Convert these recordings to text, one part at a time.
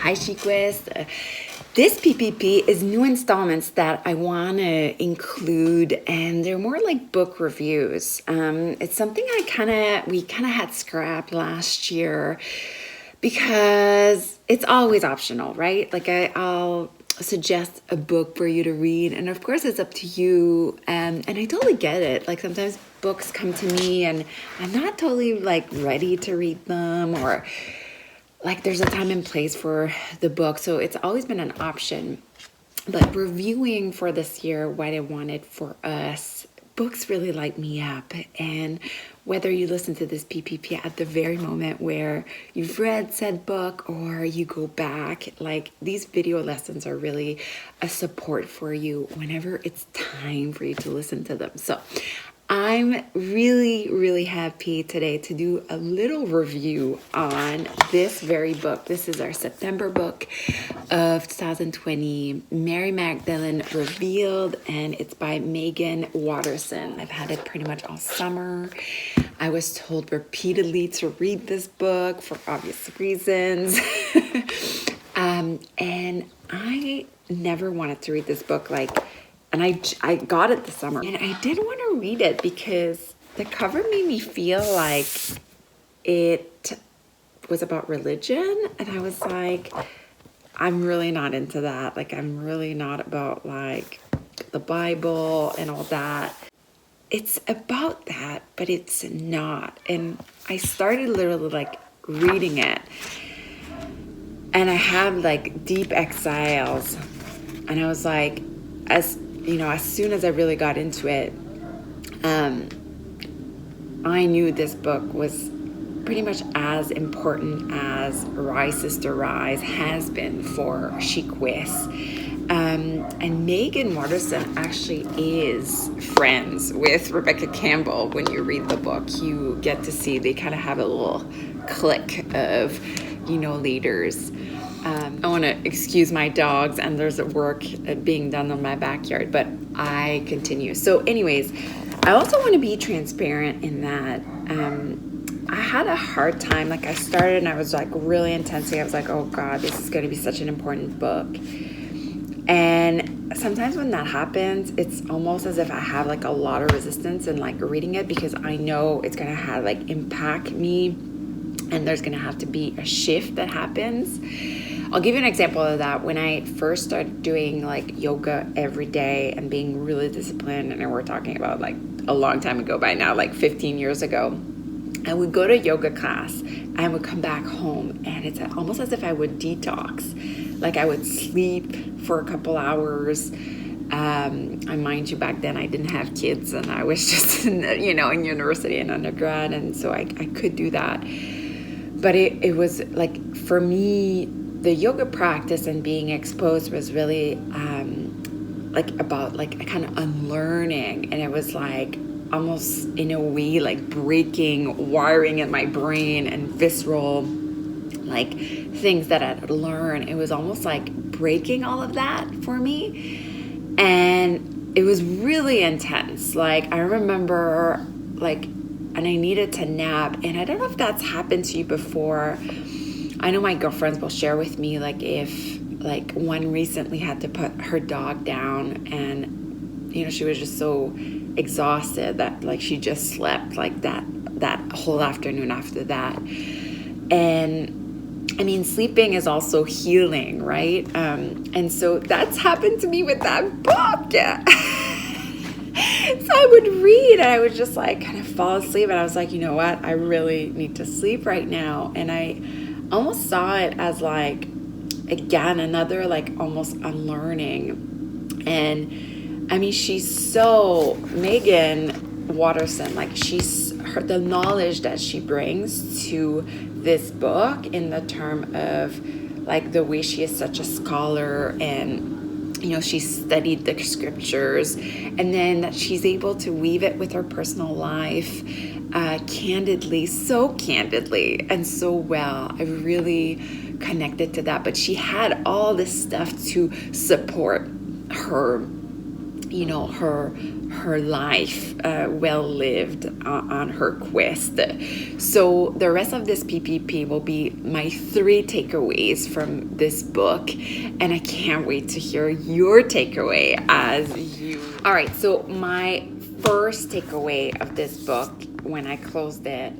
Hi, Chiquist. This PPP is new installments that I want to include, and they're more like book reviews. It's something we kind of had scrapped last year because it's always optional, right? Like I'll suggest a book for you to read, and of course it's up to you. And I totally get it. Like sometimes books come to me, and I'm not totally like ready to read them, or like there's a time and place for the book. So it's always been an option. But reviewing for this year what I wanted for us, books really light me up. And whether you listen to this PPP at the very moment where you've read said book or you go back, like these video lessons are really a support for you whenever it's time for you to listen to them. So I'm really, really happy today to do a little review on this very book. This is our September book of 2020, Mary Magdalene Revealed, and it's by Megan Watterson. I've had it pretty much all summer. I was told repeatedly to read this book for obvious reasons. And I never wanted to read this book and I got it this summer, and I did want to read it because the cover made me feel like it was about religion, and I was like, I'm really not into that. Like, I'm really not about like the Bible and all that. It's about that, but it's not. And I started literally like reading it, and I had like deep exiles, and I was like, as soon as I really got into it, I knew this book was pretty much as important as Rise Sister Rise has been for Chiquist. And Megan Watterson actually is friends with Rebecca Campbell. When you read the book, you get to see they kind of have a little clique of, leaders. I want to excuse my dogs, and there's work being done on my backyard, but I continue. So anyways, I also want to be transparent in that I had a hard time. Like I started and I was like really intensely, I was like, oh God, this is going to be such an important book. And sometimes when that happens, it's almost as if I have like a lot of resistance in like reading it, because I know it's going to have like impact me, and there's going to have to be a shift that happens. I'll give you an example of that. When I first started doing like yoga every day and being really disciplined, and we're talking about like a long time ago by now, like 15 years ago, I would go to yoga class and I would come back home, and it's almost as if I would detox. Like I would sleep for a couple hours. I mind you, back then I didn't have kids, and I was just in university and undergrad, and so I could do that. But it was like, for me, the yoga practice and being exposed was really like about like a kind of unlearning, and it was like almost in a way like breaking wiring in my brain and visceral like things that I'd learned. It was almost like breaking all of that for me, and it was really intense. Like I remember and I needed to nap, and I don't know if that's happened to you before. I know my girlfriends will share with me, like if like one recently had to put her dog down, and she was just so exhausted that like she just slept like that whole afternoon after that. And I mean, sleeping is also healing, right? And so that's happened to me with that book. Yeah. So I would read, and I would just like kind of fall asleep, and I was like, you know what? I really need to sleep right now. And I almost saw it as like, again, another like almost unlearning. And I mean, Megan Watterson, like the knowledge that she brings to this book in the term of like the way she is such a scholar, and she studied the scriptures, and then that she's able to weave it with her personal life so candidly and so well. I really connected to that. But she had all this stuff to support her her life well lived on her quest. So the rest of this PPP will be my 3 takeaways from this book, and I can't wait to hear your takeaway as you. All right, so my first takeaway of this book when I closed it,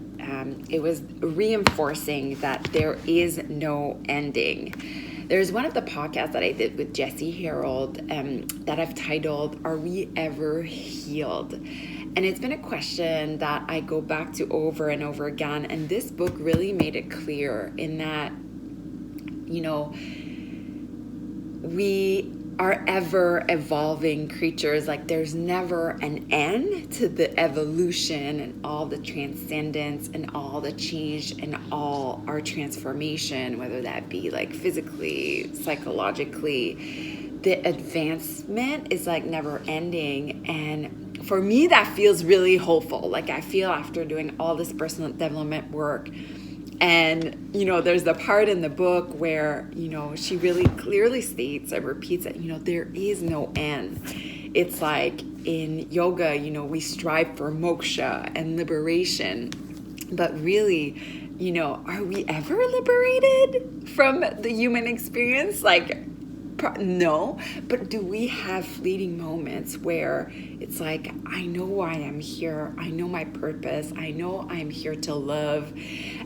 it was reinforcing that there is no ending. There's one of the podcasts that I did with Jesse Harold that I've titled, Are We Ever Healed? And it's been a question that I go back to over and over again. And this book really made it clear in that, we are ever evolving creatures. Like there's never an end to the evolution and all the transcendence and all the change and all our transformation, whether that be like physically, psychologically. The advancement is like never ending. And for me, that feels really hopeful. Like I feel after doing all this personal development work. And, there's the part in the book where, she really clearly states and repeats that, there is no end. It's like in yoga, we strive for moksha and liberation. But really, are we ever liberated from the human experience? Like, no, but do we have fleeting moments where it's like, I know why I'm here, I know my purpose, I know I'm here to love,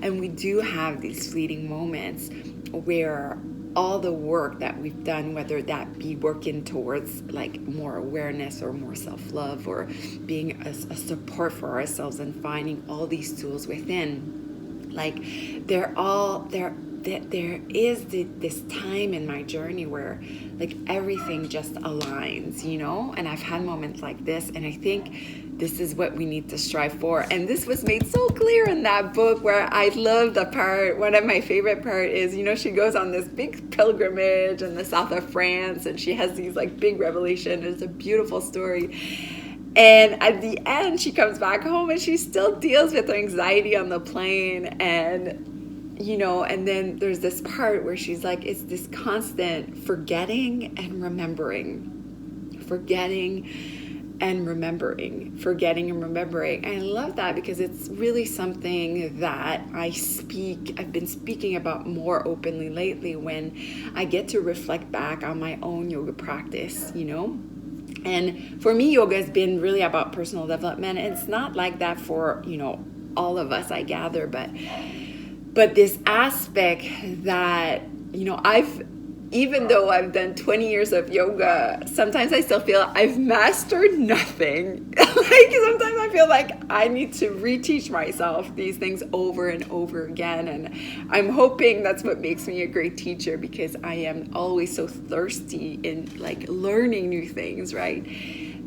and we do have these fleeting moments where all the work that we've done, whether that be working towards like more awareness or more self-love or being a support for ourselves and finding all these tools within, like there is this time in my journey where like everything just aligns, and I've had moments like this, and I think this is what we need to strive for. And this was made so clear in that book, where I love the part, one of my favorite part is, she goes on this big pilgrimage in the south of France, and she has these like big revelations. It's a beautiful story. And at the end, she comes back home and she still deals with her anxiety on the plane. And and then there's this part where she's like, it's this constant forgetting and remembering. And I love that because it's really something that I've been speaking about more openly lately when I get to reflect back on my own yoga practice, And for me, yoga has been really about personal development. And it's not like that for, all of us, I gather, but this aspect that, even though I've done 20 years of yoga, sometimes I still feel I've mastered nothing. Like sometimes I feel like I need to reteach myself these things over and over again. And I'm hoping that's what makes me a great teacher, because I am always so thirsty in like learning new things, right?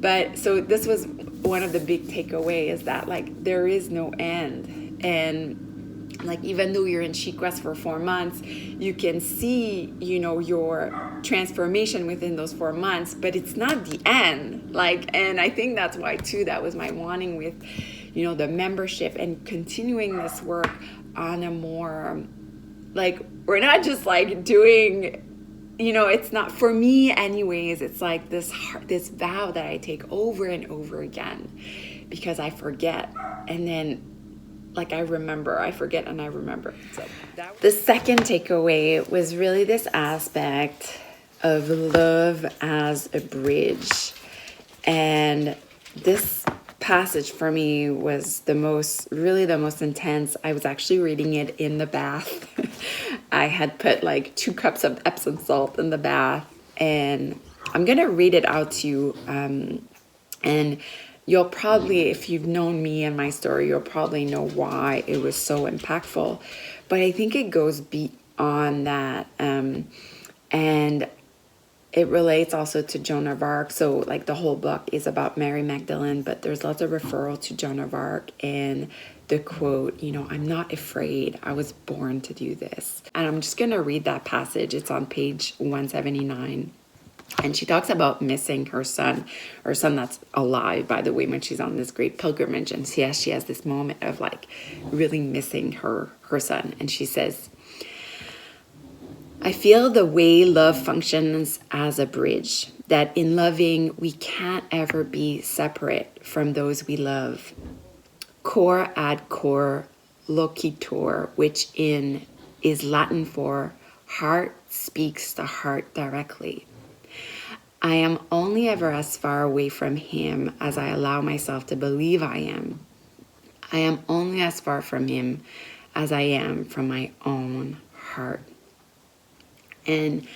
But so this was one of the big takeaways, that like there is no end. And like, even though you're in SheQuest for 4 months, you can see, your transformation within those 4 months, but it's not the end. Like, and I think that's why too, that was my wanting with, the membership and continuing this work on a more, like, we're not just like doing, it's not, for me anyways, it's like this vow that I take over and over again, because I forget. And then like I forget and I remember. So the second takeaway was really this aspect of love as a bridge. And this passage for me was the most intense. I was actually reading it in the bath. I had put like 2 cups of Epsom salt in the bath, and I'm going to read it out to you. And you'll probably, if you've known me and my story, you'll probably know why it was so impactful. But I think it goes beyond that. And it relates also to Joan of Arc. So like the whole book is about Mary Magdalene, but there's lots of referral to Joan of Arc and the quote, I'm not afraid. I was born to do this. And I'm just going to read that passage. It's on page 179. And she talks about missing her son that's alive, by the way, when she's on this great pilgrimage. And she has this moment of like really missing her son. And she says, I feel the way love functions as a bridge, that in loving, we can't ever be separate from those we love. Cor ad cor loquitur, which is Latin for heart speaks to heart directly. I am only ever as far away from him as I allow myself to believe I am. I am only as far from him as I am from my own heart. And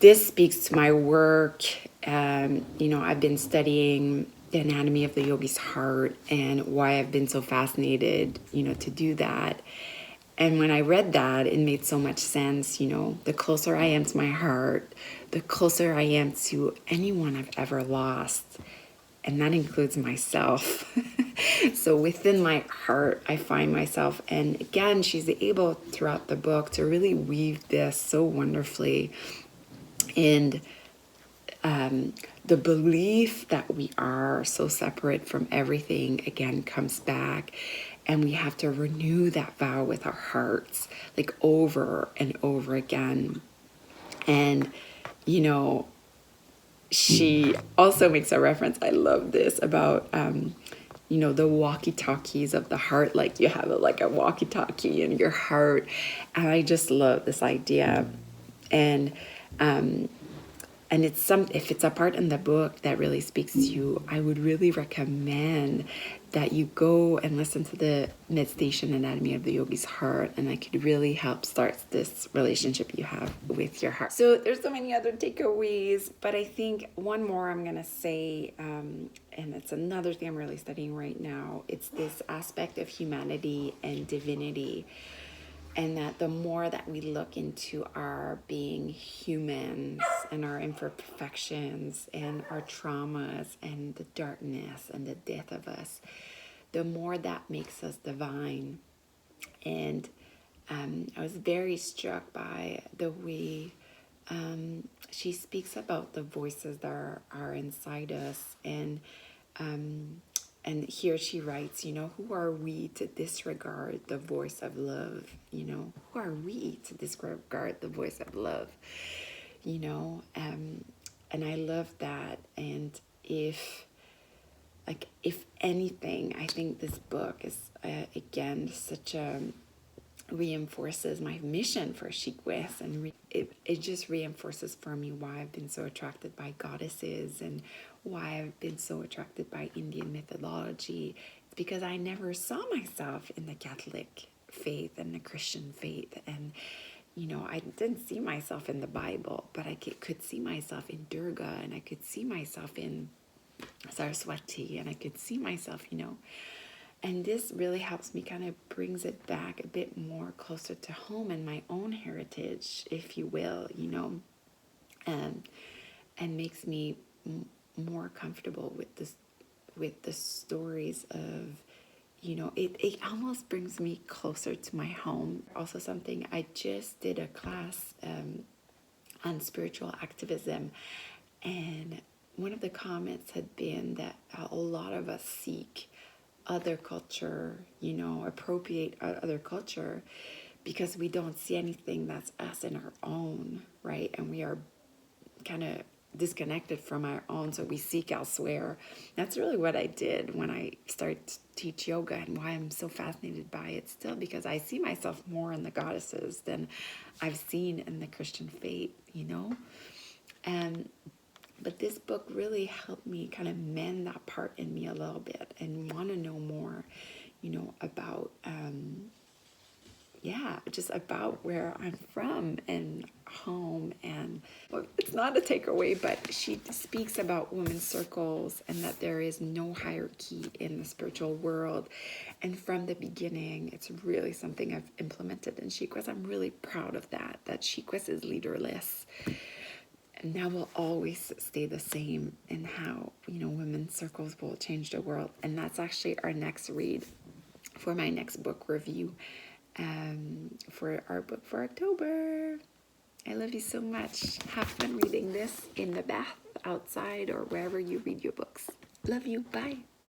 this speaks to my work. I've been studying the anatomy of the yogi's heart and why I've been so fascinated, to do that. And when I read that, it made so much sense. The closer I am to my heart, the closer I am to anyone I've ever lost. And that includes myself. So within my heart, I find myself. And again, she's able throughout the book to really weave this so wonderfully. And the belief that we are so separate from everything, again, comes back. And we have to renew that vow with our hearts, like over and over again. And, she also makes a reference, I love this, about, the walkie-talkies of the heart. Like you have a walkie-talkie in your heart. And I just love this idea. And if it's a part in the book that really speaks to you, I would really recommend that you go and listen to the meditation anatomy of the yogi's heart, and that could really help start this relationship you have with your heart. So there's so many other takeaways, but I think one more I'm gonna say, and it's another thing I'm really studying right now. It's this aspect of humanity and divinity. And that the more that we look into our being humans and our imperfections and our traumas and the darkness and the death of us, the more that makes us divine. And I was very struck by the way she speaks about the voices that are inside us. And here she writes, who are we to disregard the voice of love? Who are we to disregard the voice of love? And I love that. And if anything, I think this book is, again, such a reinforces my mission for Chic West, and it just reinforces for me why I've been so attracted by goddesses and why I've been so attracted by Indian mythology. It's because I never saw myself in the Catholic faith and the Christian faith, and I didn't see myself in the Bible, but I could see myself in Durga, and I could see myself in Saraswati, and I could see myself, and this really helps me, kind of brings it back a bit more closer to home and my own heritage, if you will, and makes me more comfortable with the stories of, it almost brings me closer to my home. Also, something, I just did a class on spiritual activism, and one of the comments had been that a lot of us seek other culture, appropriate other culture, because we don't see anything that's us in our own, right? And we are kind of disconnected from our own, so we seek elsewhere. That's really what I did when I started to teach yoga, and why I'm so fascinated by it still, because I see myself more in the goddesses than I've seen in the Christian faith, But this book really helped me kind of mend that part in me a little bit, and want to know more, about, just about where I'm from and home. And it's not a takeaway, but she speaks about women's circles and that there is no hierarchy in the spiritual world. And from the beginning, it's really something I've implemented in Chic West. I'm really proud of that Chic West is leaderless. And that will always stay the same in how, women's circles will change the world. And that's actually our next read for my next book review, for our book for October. I love you so much. Have fun reading this in the bath, outside, or wherever you read your books. Love you. Bye.